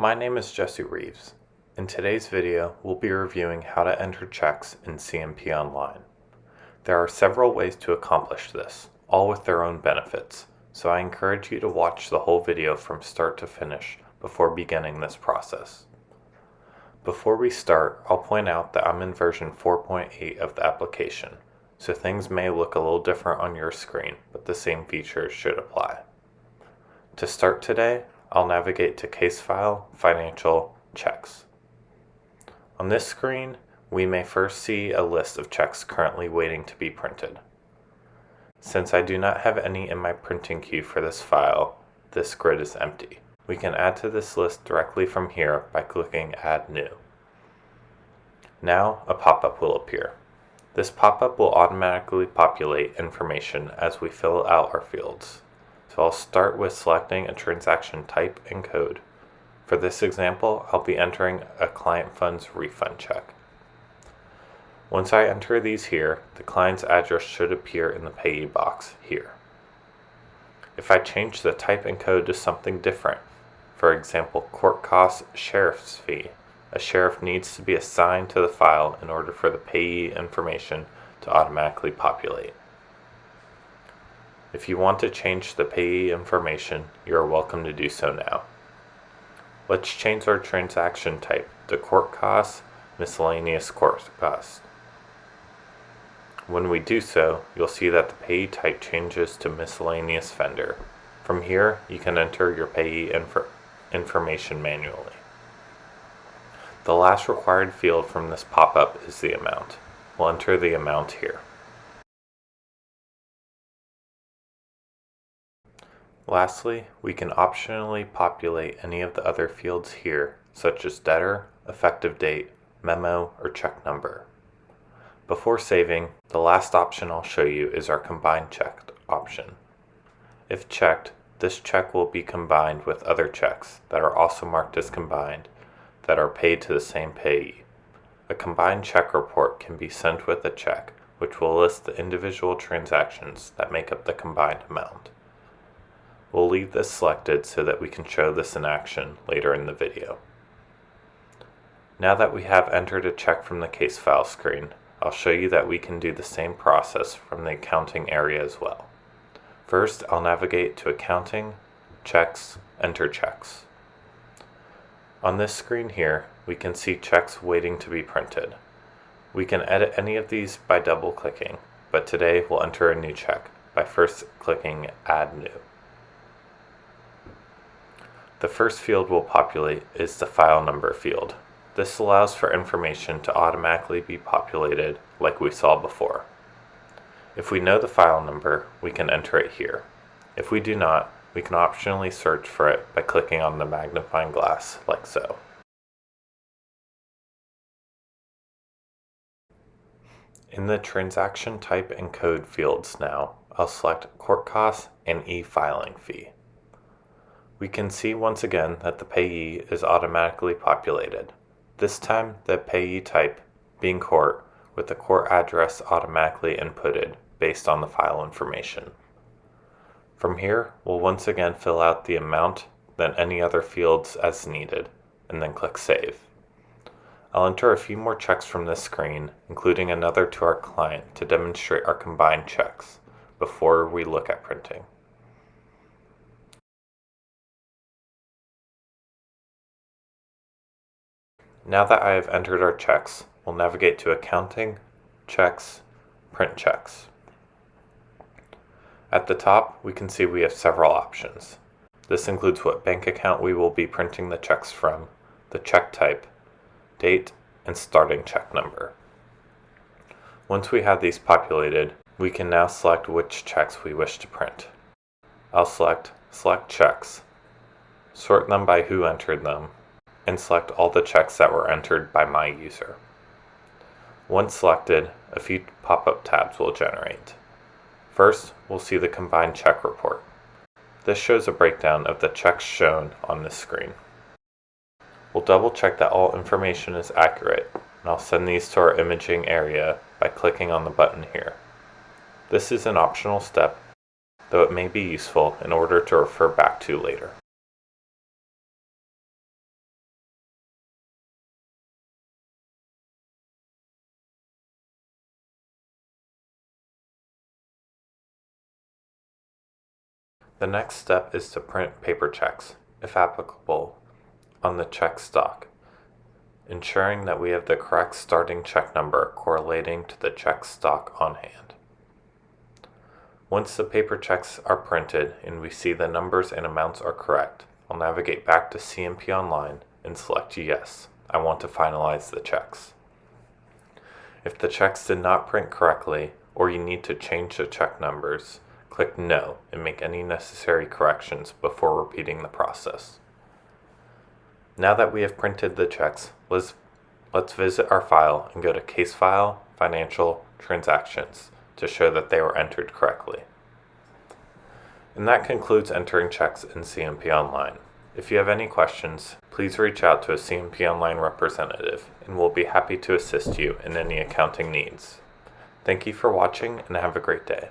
My name is Jesse Reeves. In today's video, we'll be reviewing how to enter checks in CMPOnline. There are several ways to accomplish this, all with their own benefits, so I encourage you to watch the whole video from start to finish before beginning this process. Before we start, I'll point out that I'm in version 4.8 of the application, so things may look a little different on your screen, but the same features should apply. To start today, I'll navigate to Case File, Financial, Checks. On this screen, we may first see a list of checks currently waiting to be printed. Since I do not have any in my printing queue for this file, this grid is empty. We can add to this list directly from here by clicking Add New. Now, a pop-up will appear. This pop-up will automatically populate information as we fill out our fields. So I'll start with selecting a transaction type and code. For this example, I'll be entering a client funds refund check. Once I enter these here, the client's address should appear in the payee box here. If I change the type and code to something different, for example, court costs sheriff's fee, a sheriff needs to be assigned to the file in order for the payee information to automatically populate. If you want to change the payee information, you are welcome to do so now. Let's change our transaction type to court costs, miscellaneous court costs. When we do so, you'll see that the payee type changes to miscellaneous vendor. From here, you can enter your payee information manually. The last required field from this pop-up is the amount. We'll enter the amount here. Lastly, we can optionally populate any of the other fields here, such as debtor, effective date, memo, or check number. Before saving, the last option I'll show you is our combine check option. If checked, this check will be combined with other checks that are also marked as combined that are paid to the same payee. A combined check report can be sent with a check, which will list the individual transactions that make up the combined amount. We'll leave this selected so that we can show this in action later in the video. Now that we have entered a check from the case file screen, I'll show you that we can do the same process from the accounting area as well. First, I'll navigate to Accounting, Checks, Enter Checks. On this screen here, we can see checks waiting to be printed. We can edit any of these by double-clicking, but today we'll enter a new check by first clicking Add New. The first field we'll populate is the file number field. This allows for information to automatically be populated like we saw before. If we know the file number, we can enter it here. If we do not, we can optionally search for it by clicking on the magnifying glass like so. In the transaction type and code fields now, I'll select court costs and e-filing fee. We can see once again that the payee is automatically populated. This time, the payee type being court, with the court address automatically inputted based on the file information. From here, we'll once again fill out the amount, then any other fields as needed, and then click Save. I'll enter a few more checks from this screen, including another to our client to demonstrate our combined checks before we look at printing. Now that I have entered our checks, we'll navigate to Accounting, Checks, Print Checks. At the top, we can see we have several options. This includes what bank account we will be printing the checks from, the check type, date, and starting check number. Once we have these populated, we can now select which checks we wish to print. I'll select Checks, sort them by who entered them, and select all the checks that were entered by my user. Once selected, a few pop-up tabs will generate. First, we'll see the combined check report. This shows a breakdown of the checks shown on this screen. We'll double check that all information is accurate, and I'll send these to our imaging area by clicking on the button here. This is an optional step, though it may be useful in order to refer back to later. The next step is to print paper checks, if applicable, on the check stock, ensuring that we have the correct starting check number correlating to the check stock on hand. Once the paper checks are printed and we see the numbers and amounts are correct, I'll navigate back to CMPOnline and select Yes, I want to finalize the checks. If the checks did not print correctly or you need to change the check numbers, click No and make any necessary corrections before repeating the process. Now that we have printed the checks, let's visit our file and go to Case File, Financial, Transactions to show that they were entered correctly. And that concludes entering checks in CMPOnline. If you have any questions, please reach out to a CMPOnline representative and we'll be happy to assist you in any accounting needs. Thank you for watching and have a great day.